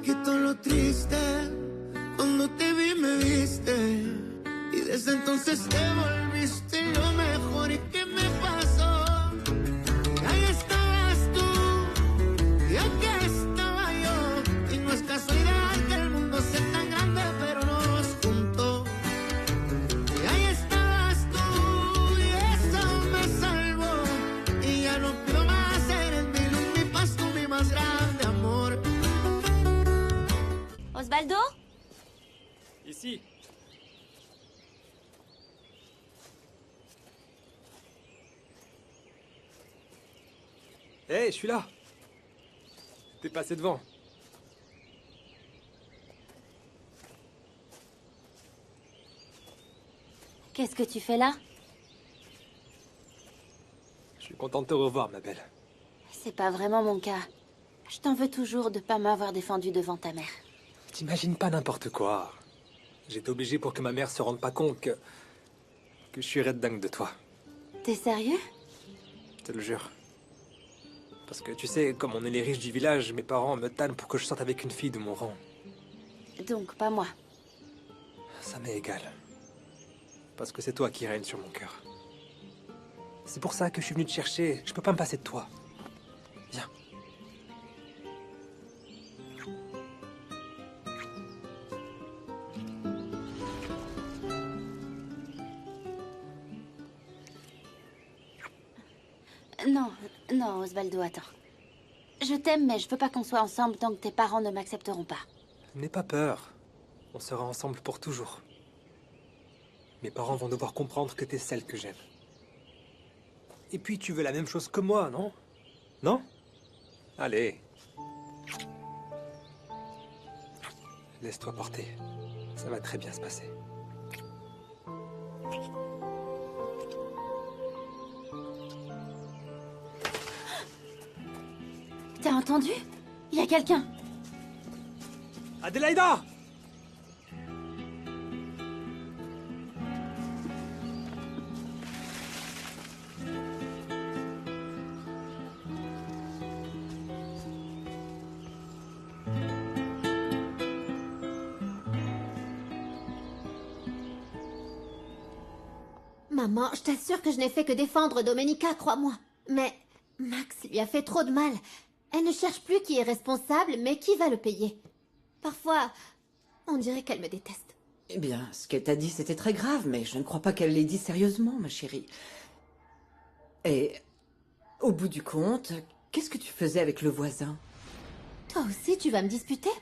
quitó lo triste. Cuando te vi me viste. Y desde entonces te volviste lo mejor. ¿Y qué me pasó? Ahí estabas tú. Y aquí estaba yo. Y no es casualidad que el mundo sea tan grande, pero no nos juntó. Y ahí estabas tú. Y eso me salvó. Y ya no pido más. Eres mi luz, mi paz, tú mi más grande amor. Osvaldo? Ici. Hé, je suis là. T'es passé devant. Qu'est-ce que tu fais là? Je suis content de te revoir, ma belle. C'est pas vraiment mon cas. Je t'en veux toujours de pas m'avoir défendu devant ta mère. T'imagines pas n'importe quoi. J'étais obligé pour que ma mère se rende pas compte que je suis red dingue de toi. T'es sérieux? Je te le jure. Parce que tu sais, comme on est les riches du village, mes parents me tannent pour que je sorte avec une fille de mon rang. Donc, pas moi. Ça m'est égal. Parce que c'est toi qui règne sur mon cœur. C'est pour ça que je suis venu te chercher. Je peux pas me passer de toi. Viens. Non, non, Osvaldo, attends. Je t'aime, mais je veux pas qu'on soit ensemble tant que tes parents ne m'accepteront pas. N'aie pas peur. On sera ensemble pour toujours. Mes parents vont devoir comprendre que t'es celle que j'aime. Et puis tu veux la même chose que moi, non? Non? Allez. Laisse-toi porter. Ça va très bien se passer. T'as entendu? Il y a quelqu'un. Adélaïda! Maman, je t'assure que je n'ai fait que défendre Domenica, crois-moi. Mais Max lui a fait trop de mal. Elle ne cherche plus qui est responsable, mais qui va le payer. Parfois, on dirait qu'elle me déteste. Eh bien, ce qu'elle t'a dit, c'était très grave, mais je ne crois pas qu'elle l'ait dit sérieusement, ma chérie. Et, au bout du compte, qu'est-ce que tu faisais avec le voisin? Toi aussi, tu vas me disputer?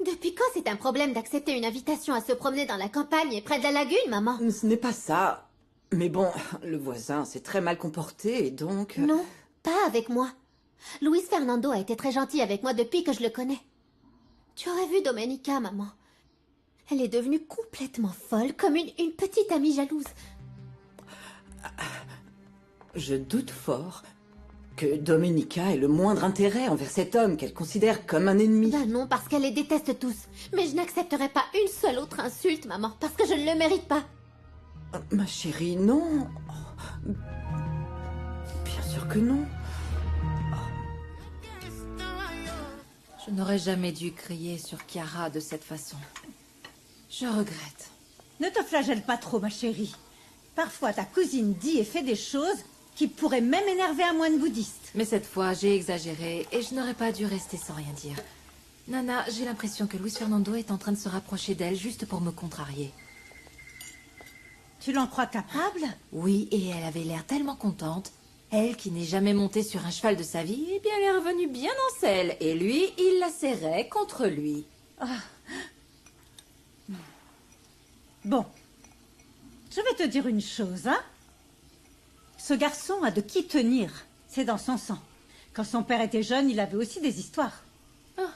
Depuis quand c'est un problème d'accepter une invitation à se promener dans la campagne et près de la lagune, maman? Ce n'est pas ça. Mais bon, le voisin s'est très mal comporté, et donc... Non, pas avec moi. Luis Fernando a été très gentil avec moi depuis que je le connais. Tu aurais vu Domenica, maman. Elle est devenue complètement folle, comme une petite amie jalouse. Je doute fort que Domenica ait le moindre intérêt envers cet homme qu'elle considère comme un ennemi. Ben non, parce qu'elle les déteste tous. Mais je n'accepterai pas une seule autre insulte, maman, parce que je ne le mérite pas. Ma chérie, non. Bien sûr que non. Je n'aurais jamais dû crier sur Chiara de cette façon. Je regrette. Ne te flagelle pas trop, ma chérie. Parfois, ta cousine dit et fait des choses qui pourraient même énerver un moine bouddhiste. Mais cette fois, j'ai exagéré et je n'aurais pas dû rester sans rien dire. Nana, j'ai l'impression que Luis Fernando est en train de se rapprocher d'elle juste pour me contrarier. Tu l'en crois capable? Oui, et elle avait l'air tellement contente. Elle, qui n'est jamais montée sur un cheval de sa vie, eh bien, elle est revenue bien en selle. Et lui, il la serrait contre lui. Ah. Bon. Je vais te dire une chose, hein? Ce garçon a de qui tenir. C'est dans son sang. Quand son père était jeune, il avait aussi des histoires. Ah,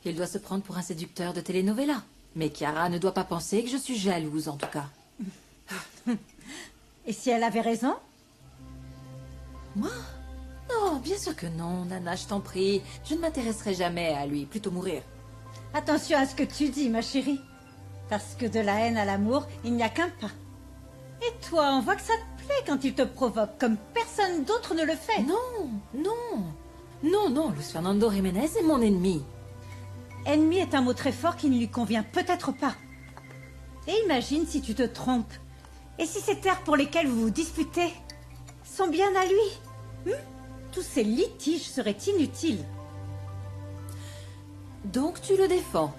il doit se prendre pour un séducteur de telenovela. Mais Chiara ne doit pas penser que je suis jalouse, en tout cas. Et si elle avait raison? Moi? Non, bien sûr que non, Nana, je t'en prie. Je ne m'intéresserai jamais à lui, plutôt mourir. Attention à ce que tu dis, ma chérie. Parce que de la haine à l'amour, il n'y a qu'un pas. Et toi, on voit que ça te plaît quand il te provoque, comme personne d'autre ne le fait. Non, non. Non, non, Luis Fernando Jiménez est mon ennemi. Ennemi est un mot très fort qui ne lui convient peut-être pas. Et imagine si tu te trompes. Et si ces terres pour lesquelles vous vous disputez sont bien à lui? Tous ces litiges seraient inutiles. Donc tu le défends.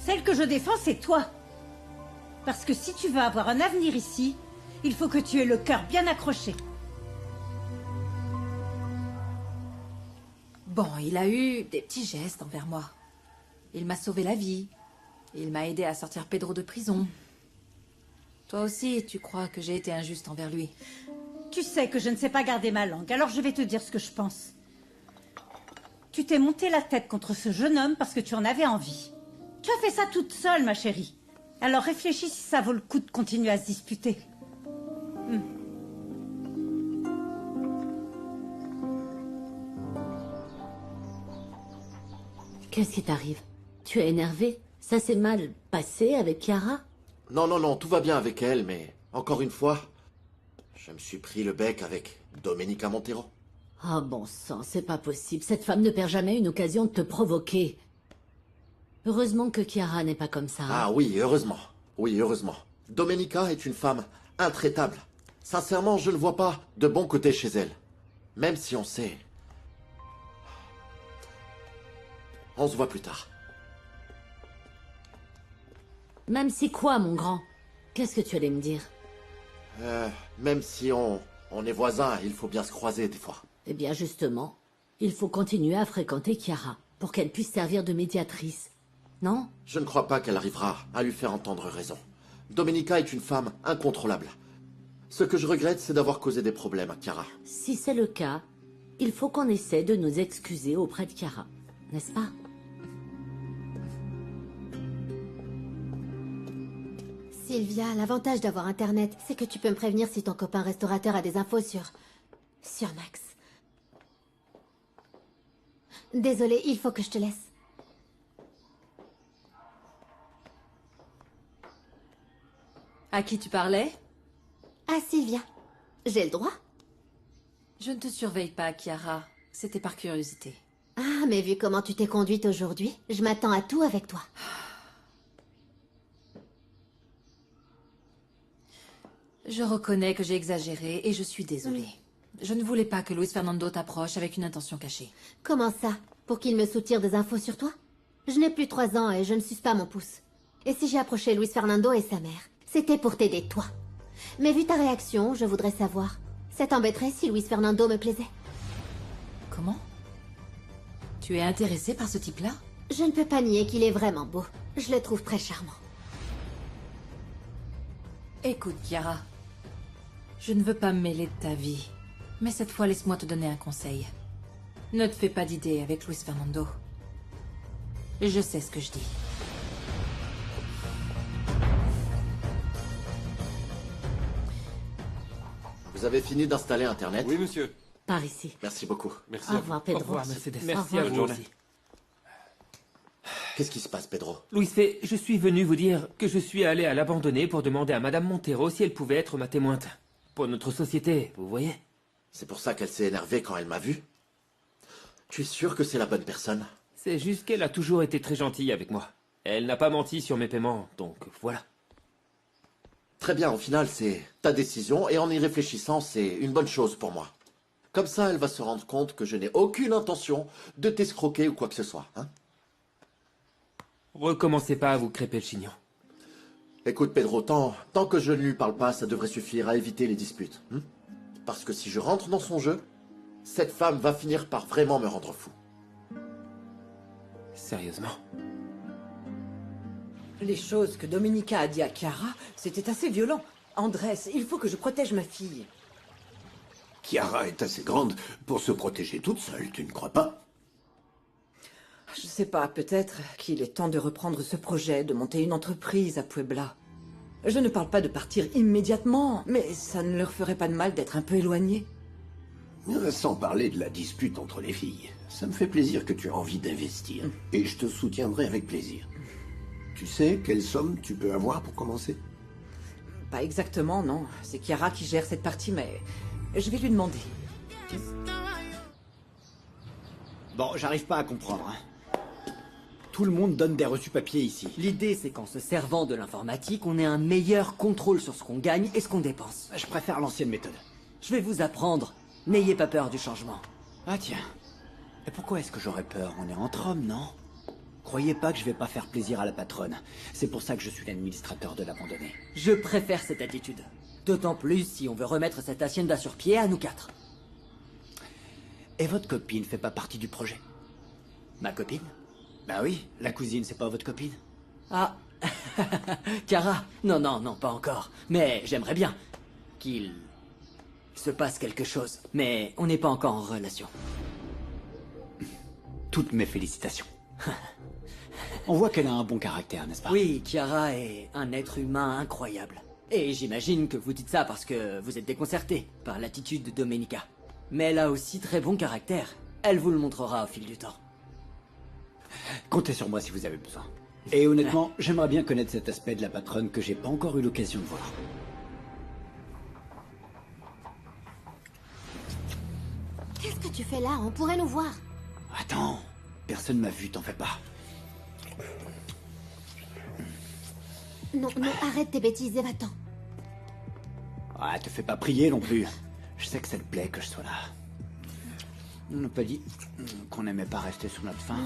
Celle que je défends, c'est toi. Parce que si tu veux avoir un avenir ici, il faut que tu aies le cœur bien accroché. Bon, il a eu des petits gestes envers moi. Il m'a sauvé la vie. Il m'a aidé à sortir Pedro de prison. Toi aussi, tu crois que j'ai été injuste envers lui? Tu sais que je ne sais pas garder ma langue, alors je vais te dire ce que je pense. Tu t'es monté la tête contre ce jeune homme parce que tu en avais envie. Tu as fait ça toute seule, ma chérie. Alors réfléchis si ça vaut le coup de continuer à se disputer. Qu'est-ce qui t'arrive? Tu es énervé? Ça s'est mal passé avec Chiara? Non, non, non, tout va bien avec elle, mais encore une fois, je me suis pris le bec avec Domenica Montero. Ah bon sang, c'est pas possible. Cette femme ne perd jamais une occasion de te provoquer. Heureusement que Chiara n'est pas comme ça. Ah oui, heureusement. Oui, heureusement. Domenica est une femme intraitable. Sincèrement, je ne vois pas de bon côté chez elle. Même si on sait. On se voit plus tard. Même si quoi, mon grand? Qu'est-ce que tu allais me dire? Même si on est voisins, il faut bien se croiser des fois. Eh bien justement, il faut continuer à fréquenter Chiara pour qu'elle puisse servir de médiatrice. Non? Je ne crois pas qu'elle arrivera à lui faire entendre raison. Domenica est une femme incontrôlable. Ce que je regrette, c'est d'avoir causé des problèmes à Chiara. Si c'est le cas, il faut qu'on essaie de nous excuser auprès de Chiara, n'est-ce pas? Sylvia, l'avantage d'avoir Internet, c'est que tu peux me prévenir si ton copain restaurateur a des infos sur Max. Désolée, il faut que je te laisse. À qui tu parlais? Ah, Sylvia, j'ai le droit? Je ne te surveille pas, Chiara. C'était par curiosité. Ah, mais vu comment tu t'es conduite aujourd'hui, je m'attends à tout avec toi. Je reconnais que j'ai exagéré et je suis désolée. Je ne voulais pas que Luis Fernando t'approche avec une intention cachée. Comment ça? Pour qu'il me soutire des infos sur toi? Je n'ai plus 3 ans et je ne suce pas mon pouce. Et si j'ai approché Luis Fernando et sa mère, c'était pour t'aider toi. Mais vu ta réaction, je voudrais savoir, ça t'embêterait si Luis Fernando me plaisait? Comment? Tu es intéressée par ce type-là? Je ne peux pas nier qu'il est vraiment beau. Je le trouve très charmant. Écoute, Chiara. Je ne veux pas me mêler de ta vie. Mais cette fois, laisse-moi te donner un conseil. Ne te fais pas d'idée avec Luis Fernando. Je sais ce que je dis. Vous avez fini d'installer Internet? Oui, monsieur. Par ici. Merci beaucoup. Merci Au à vous. revoir, Pedro. Au revoir, Mercedes. Merci Au à revoir. vous aussi. Qu'est-ce qui se passe, Pedro? Louis fait, je suis venu vous dire que je suis allé à l'abandonner pour demander à Madame Montero si elle pouvait être ma témointe. Pour notre société, vous voyez? C'est pour ça qu'elle s'est énervée quand elle m'a vu? Tu es sûr que c'est la bonne personne? C'est juste qu'elle a toujours été très gentille avec moi. Elle n'a pas menti sur mes paiements, donc voilà. Très bien, au final, c'est ta décision, et en y réfléchissant, c'est une bonne chose pour moi. Comme ça, elle va se rendre compte que je n'ai aucune intention de t'escroquer ou quoi que ce soit, hein? Recommencez pas à vous crêper le chignon. Écoute, Pedro, tant que je ne lui parle pas, ça devrait suffire à éviter les disputes. Parce que si je rentre dans son jeu, cette femme va finir par vraiment me rendre fou. Sérieusement. Les choses que Domenica a dit à Chiara, c'était assez violent. Andrés, il faut que je protège ma fille. Chiara est assez grande pour se protéger toute seule, tu ne crois pas? Je sais pas, peut-être qu'il est temps de reprendre ce projet, de monter une entreprise à Puebla. Je ne parle pas de partir immédiatement, mais ça ne leur ferait pas de mal d'être un peu éloignés. Sans parler de la dispute entre les filles, ça me fait plaisir que tu aies envie d'investir. Et je te soutiendrai avec plaisir. Tu sais quelle somme tu peux avoir pour commencer? Pas exactement, non. C'est Chiara qui gère cette partie, mais je vais lui demander. Bon, j'arrive pas à comprendre. Hein. tout le monde donne des reçus papier ici. L'idée, c'est qu'en se servant de l'informatique, on ait un meilleur contrôle sur ce qu'on gagne et ce qu'on dépense. Je préfère l'ancienne méthode. Je vais vous apprendre. N'ayez pas peur du changement. Ah tiens. Et pourquoi est-ce que j'aurais peur? On est entre hommes, non? Croyez pas que je vais pas faire plaisir à la patronne. C'est pour ça que je suis l'administrateur de l'abandonné. Je préfère cette attitude. D'autant plus si on veut remettre cette hacienda sur pied à nous 4. Et votre copine fait pas partie du projet? Ma copine? Bah oui, la cousine, c'est pas votre copine? Ah. Chiara? Non, non, non, pas encore. Mais j'aimerais bien qu'il se passe quelque chose. Mais on n'est pas encore en relation. Toutes mes félicitations. On voit qu'elle a un bon caractère, n'est-ce pas? Oui, Chiara est un être humain incroyable. Et j'imagine que vous dites ça parce que vous êtes déconcerté par l'attitude de Domenica. Mais elle a aussi très bon caractère. Elle vous le montrera au fil du temps. Comptez sur moi si vous avez besoin. Et honnêtement, j'aimerais bien connaître cet aspect de la patronne que j'ai pas encore eu l'occasion de voir. Qu'est-ce que tu fais là? On pourrait nous voir. Attends, personne m'a vu, t'en fais pas. Non, non, arrête tes bêtises et va-t'en. Ah, te fais pas prier non plus. Je sais que ça te plaît que je sois là. On n'a pas dit qu'on n'aimait pas rester sur notre faim.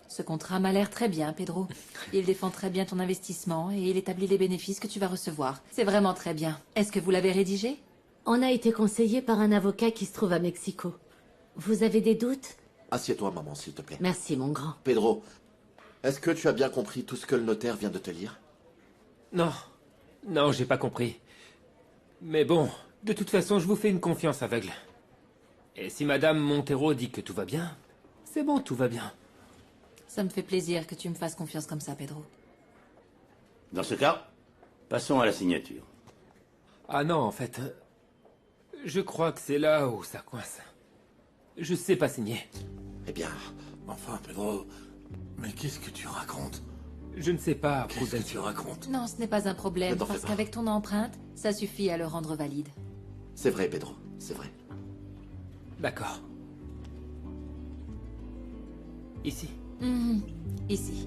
Ce contrat m'a l'air très bien, Pedro. Il défend très bien ton investissement et il établit les bénéfices que tu vas recevoir. C'est vraiment très bien. Est-ce que vous l'avez rédigé? On a été conseillé par un avocat qui se trouve à Mexico. Vous avez des doutes? Assieds-toi, maman, s'il te plaît. Merci, mon grand. Pedro, est-ce que tu as bien compris tout ce que le notaire vient de te lire? Non. Non, j'ai pas compris. Mais bon, de toute façon, je vous fais une confiance aveugle. Et si Madame Montero dit que tout va bien, c'est bon, tout va bien. Ça me fait plaisir que tu me fasses confiance comme ça, Pedro. Dans ce cas, passons à la signature. Ah non, en fait, je crois que c'est là où ça coince. Je sais pas signer. Eh bien, Enfin, Pedro, mais qu'est-ce que tu racontes? Je ne sais pas, Qu'est-ce que tu racontes? Non, ce n'est pas un problème, Ne t'en fais parce pas. qu'avec ton empreinte, ça suffit à le rendre valide. c'est vrai, Pedro, c'est vrai. D'accord. Ici. Ici.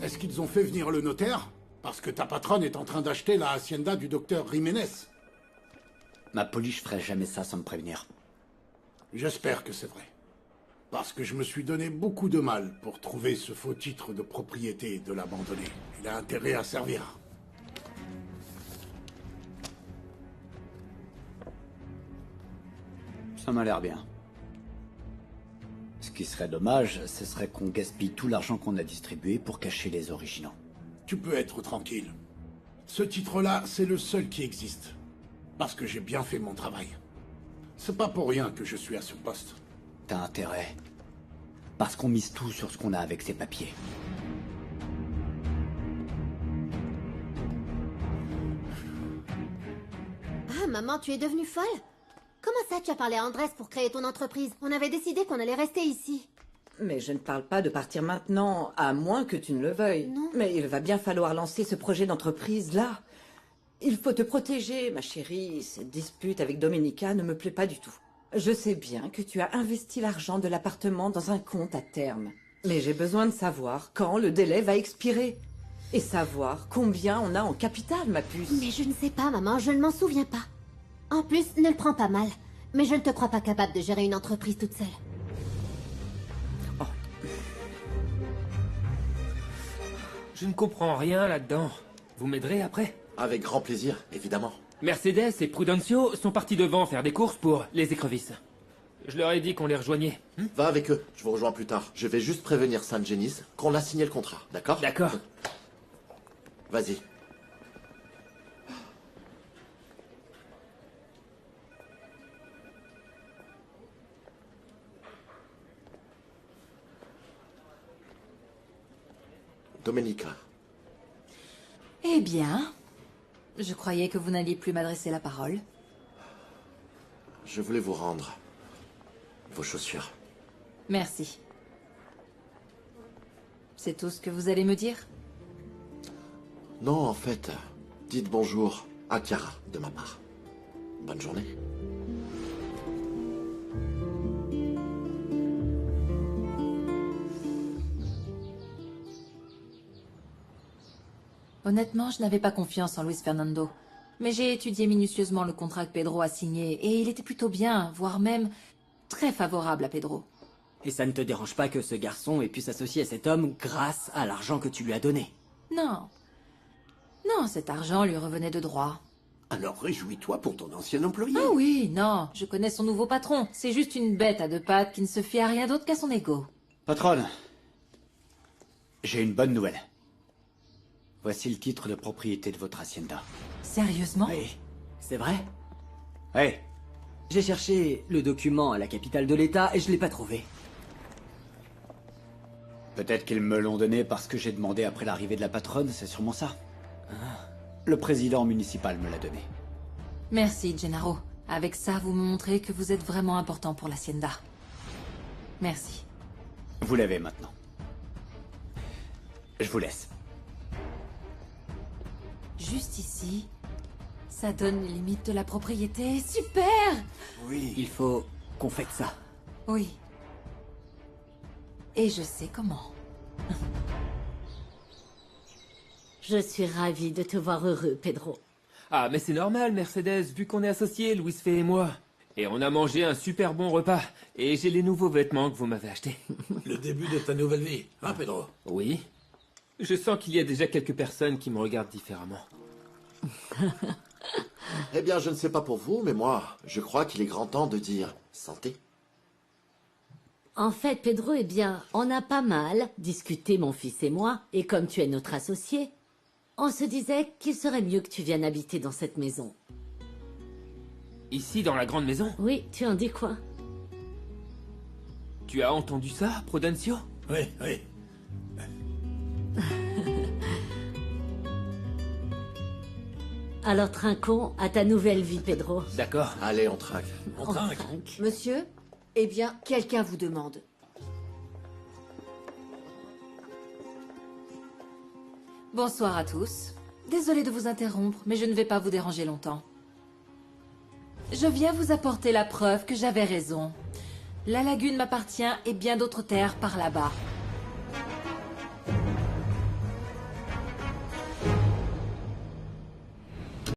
Est-ce qu'ils ont fait venir le notaire? Parce que ta patronne est en train d'acheter la hacienda du docteur Jiménez. Ma police ferait jamais ça sans me prévenir. J'espère que c'est vrai. Parce que je me suis donné beaucoup de mal pour trouver ce faux titre de propriété et de l'abandonner. Il a intérêt à servir. Ça m'a l'air bien. Ce qui serait dommage, ce serait qu'on gaspille tout l'argent qu'on a distribué pour cacher les originaux. Tu peux être tranquille. Ce titre-là, c'est le seul qui existe. Parce que j'ai bien fait mon travail. C'est pas pour rien que je suis à ce poste. T'as intérêt. Parce qu'on mise tout sur ce qu'on a avec ces papiers. Ah, maman, tu es devenue folle? Comment ça, tu as parlé à Andrés pour créer ton entreprise? On avait décidé qu'on allait rester ici. Mais je ne parle pas de partir maintenant, à moins que tu ne le veuilles. Non. Mais il va bien falloir lancer ce projet d'entreprise là. Il faut te protéger, ma chérie. Cette dispute avec Domenica ne me plaît pas du tout. Je sais bien que tu as investi l'argent de l'appartement dans un compte à terme. Mais j'ai besoin de savoir quand le délai va expirer. Et savoir combien on a en capital, ma puce. Mais je ne sais pas, maman, je ne m'en souviens pas. En plus, ne le prends pas mal. Mais je ne te crois pas capable de gérer une entreprise toute seule. Je ne comprends rien là-dedans. Vous m'aiderez après? Avec grand plaisir, évidemment. Mercedes et Prudencio sont partis devant faire des courses pour les écrevisses. Je leur ai dit qu'on les rejoignait. Va avec eux, je vous rejoins plus tard. Je vais juste prévenir San Genis qu'on a signé le contrat, d'accord? D'accord. Vas-y. Domenica, Eh bien, je croyais que vous n'alliez plus m'adresser la parole. Je voulais vous rendre vos chaussures. Merci. C'est tout ce que vous allez me dire? Non, en fait, dites bonjour à Chiara de ma part. Bonne journée. Honnêtement, je n'avais pas confiance en Luis Fernando. Mais j'ai étudié minutieusement le contrat que Pedro a signé, et il était plutôt bien, voire même très favorable à Pedro. Et ça ne te dérange pas que ce garçon ait pu s'associer à cet homme grâce à l'argent que tu lui as donné? Non. Non, cet argent lui revenait de droit. Alors réjouis-toi pour ton ancien employé. Ah oui, non, je connais son nouveau patron. C'est juste une bête à deux pattes qui ne se fie à rien d'autre qu'à son ego. Patronne, j'ai une bonne nouvelle. Voici le titre de propriété de votre hacienda. Sérieusement? Oui. C'est vrai? Oui. J'ai cherché le document à la capitale de l'État et je l'ai pas trouvé. Peut-être qu'ils me l'ont donné parce que j'ai demandé après l'arrivée de la patronne, c'est sûrement ça. Le président municipal me l'a donné. Merci, Gennaro. Avec ça, vous me montrez que vous êtes vraiment important pour l'hacienda. Merci. Vous l'avez maintenant. Je vous laisse. Juste ici, ça donne les limites de la propriété. Super! Oui. Il faut qu'on fête ça. Oui. Et je sais comment. Je suis ravie de te voir heureux, Pedro. Ah, mais c'est normal, Mercedes, vu qu'on est associés, Louis Fay et moi. Et on a mangé un super bon repas. Et j'ai les nouveaux vêtements que vous m'avez achetés. Le début de ta nouvelle vie, hein, Pedro? Oui. Je sens qu'il y a déjà quelques personnes qui me regardent différemment. Eh bien, je ne sais pas pour vous, mais moi, je crois qu'il est grand temps de dire santé. En fait, Pedro, eh bien, on a pas mal discuté, mon fils et moi, et comme tu es notre associé, on se disait qu'il serait mieux que tu viennes habiter dans cette maison. Ici, dans la grande maison? Oui, tu en dis quoi? Tu as entendu ça, Prudencio? Oui, oui. Alors trinquons à ta nouvelle vie, Pedro. D'accord. Allez, on trinque. On trinque. Monsieur, eh bien, quelqu'un vous demande. Bonsoir à tous. Désolée de vous interrompre, mais je ne vais pas vous déranger longtemps. Je viens vous apporter la preuve que j'avais raison. La lagune m'appartient et bien d'autres terres par là-bas.